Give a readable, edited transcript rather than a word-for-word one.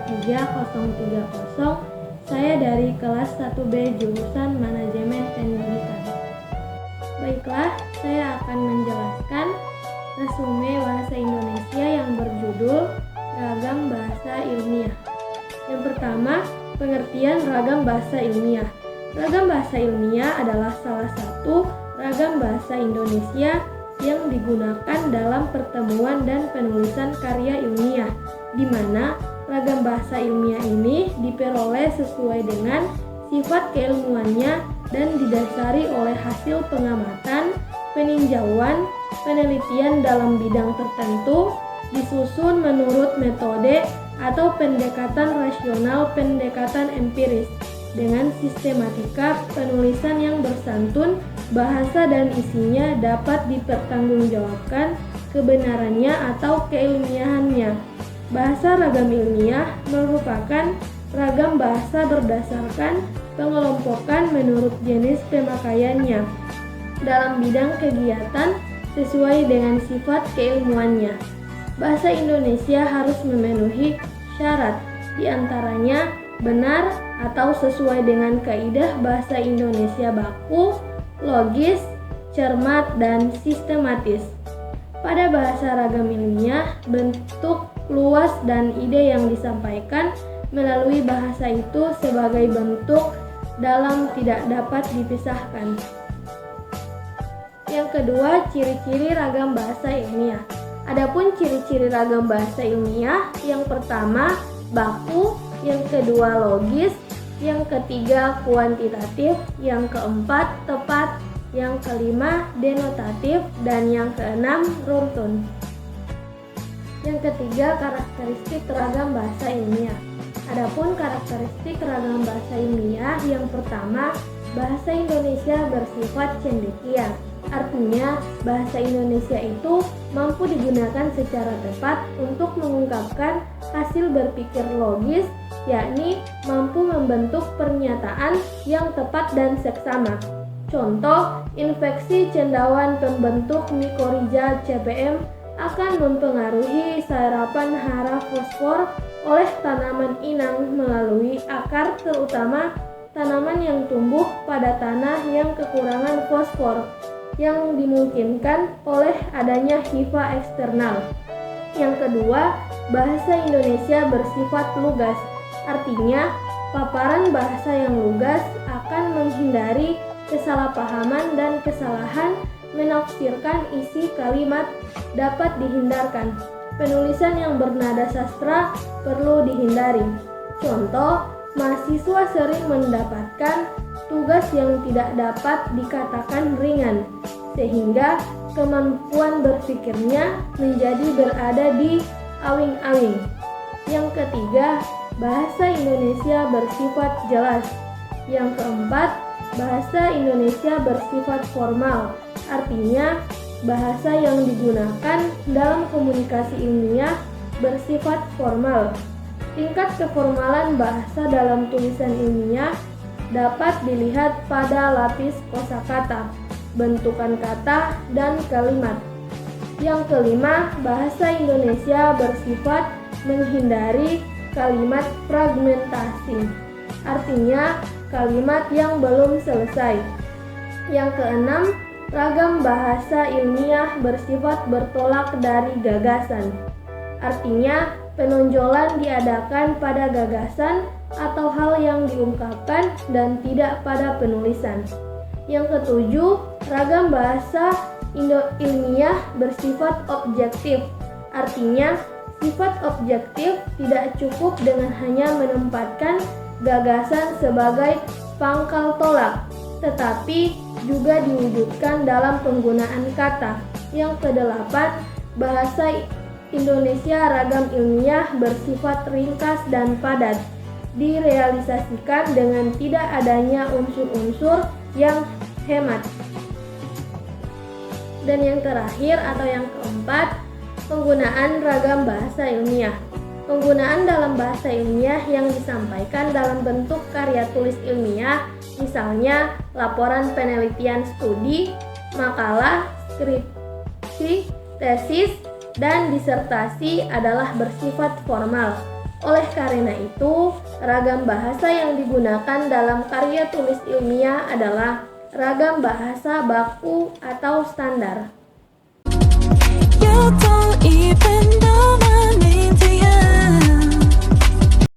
13030. Saya dari kelas 1B jurusan Manajemen Pendidikan. Baiklah, saya akan menjelaskan resume bahasa Indonesia yang berjudul Ragam Bahasa Ilmiah. Yang pertama, pengertian ragam bahasa ilmiah. Ragam bahasa ilmiah adalah salah satu ragam bahasa Indonesia yang digunakan dalam pertemuan dan penulisan karya ilmiah, di mana ragam bahasa ilmiah ini diperoleh sesuai dengan sifat keilmuannya dan didasari oleh hasil pengamatan, peninjauan, penelitian dalam bidang tertentu, disusun menurut metode atau pendekatan rasional, pendekatan empiris, dengan sistematika penulisan yang bersantun, bahasa dan isinya dapat dipertanggungjawabkan kebenarannya atau keilmiahannya. Bahasa ragam ilmiah merupakan ragam bahasa berdasarkan pengelompokan menurut jenis pemakaiannya dalam bidang kegiatan sesuai dengan sifat keilmuannya. Bahasa Indonesia harus memenuhi syarat, diantaranya benar atau sesuai dengan kaidah bahasa Indonesia baku, logis, cermat, dan sistematis. Pada bahasa ragam ilmiah, bentuk, luas, dan ide yang disampaikan melalui bahasa itu sebagai bentuk dalam tidak dapat dipisahkan. Yang kedua, ciri-ciri ragam bahasa ilmiah. Adapun ciri-ciri ragam bahasa ilmiah, yang pertama baku, yang kedua logis, yang ketiga kuantitatif, yang keempat tepat, yang kelima denotatif, dan yang keenam runtun. Yang ketiga, karakteristik ragam bahasa ilmiah. Adapun karakteristik ragam bahasa ilmiah, yang pertama, bahasa Indonesia bersifat cendekia. Artinya, bahasa Indonesia itu mampu digunakan secara tepat untuk mengungkapkan hasil berpikir logis, yakni mampu membentuk pernyataan yang tepat dan seksama. Contoh, infeksi cendawan pembentuk mikorizа CPM akan mempengaruhi serapan hara fosfor oleh tanaman inang melalui akar, terutama tanaman yang tumbuh pada tanah yang kekurangan fosfor, yang dimungkinkan oleh adanya hifa eksternal. Yang kedua, bahasa Indonesia bersifat lugas. Artinya, paparan bahasa yang lugas akan menghindari kesalahpahaman dan kesalahan menafsirkan isi kalimat dapat dihindarkan. Penulisan yang bernada sastra perlu dihindari. Contoh, mahasiswa sering mendapatkan tugas yang tidak dapat dikatakan ringan, sehingga kemampuan berpikirnya menjadi berada di awing-awing. Yang ketiga, bahasa Indonesia bersifat jelas. Yang keempat, bahasa Indonesia bersifat formal. Artinya, bahasa yang digunakan dalam komunikasi ilmiah bersifat formal. Tingkat keformalan bahasa dalam tulisan ilmiah dapat dilihat pada lapis kosakata, bentukan kata, dan kalimat. Yang kelima, bahasa Indonesia bersifat menghindari kalimat fragmentasi, artinya kalimat yang belum selesai. Yang keenam, ragam bahasa ilmiah bersifat bertolak dari gagasan, artinya penonjolan diadakan pada gagasan atau hal yang diungkapkan dan tidak pada penulisan. Yang ketujuh, ragam bahasa ilmiah bersifat objektif. Artinya, sifat objektif tidak cukup dengan hanya menempatkan gagasan sebagai pangkal tolak, tetapi juga diwujudkan dalam penggunaan kata. Yang kedelapan, bahasa Indonesia ragam ilmiah bersifat ringkas dan padat, direalisasikan dengan tidak adanya unsur-unsur yang hemat. Dan yang terakhir atau yang keempat, penggunaan ragam bahasa ilmiah. Penggunaan dalam bahasa ilmiah yang disampaikan dalam bentuk karya tulis ilmiah, misalnya laporan penelitian studi, makalah, skripsi, tesis, dan disertasi adalah bersifat formal. Oleh karena itu, ragam bahasa yang digunakan dalam karya tulis ilmiah adalah ragam bahasa baku atau standar. You don't even know my name.